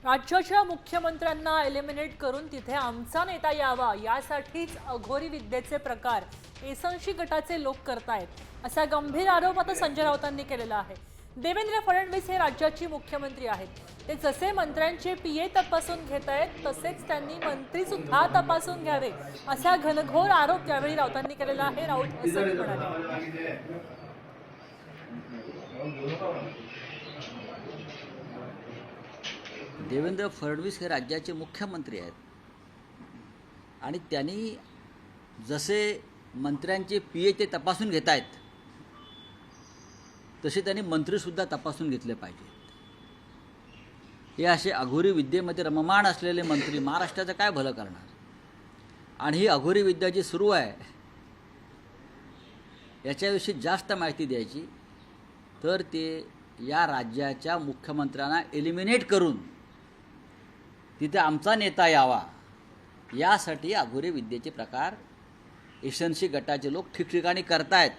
राज्याच्या मुख्यमंत्र्यांना एलिमिनेट करून तिथे आमचा नेता यावा यासाठीच अघोरी विद्येचे प्रकार एसंशी गटाचे लोक करतायत असा गंभीर आरोप आता संजय राऊतांनी केलेला आहे। देवेंद्र फडणवीस हे राज्याचे मुख्यमंत्री आहेत। ते जसे मंत्र्यांचे पीए तपासून घेत आहेत तसेच त्यांनी मंत्री सुद्धा तपासून घ्यावे असा घनघोर आरोप यावेळी राऊतांनी केलेला आहे। राऊत असं म्हणाले, देवेंद्र फडणवीस हे राज्याचे मुख्यमंत्री आहेत आणि त्यांनी जसे मंत्र्यांचे पीए ते तपासून घेत आहेत तसे त्यांनी मंत्रीसुद्धा तपासून घेतले पाहिजेत। हे असे अघोरी विद्येमध्ये रममाण असलेले मंत्री महाराष्ट्राचं काय भलं करणार? आणि ही अघोरी विद्या जी सुरू आहे याच्याविषयी जास्त माहिती द्यायची तर ते या राज्याच्या मुख्यमंत्र्यांना एलिमिनेट करून तिथे आमचा नेता यावा यासाठी अघोरी विद्येचे प्रकार एसंशी गटाचे लोक ठिकठिकाणी करतायत।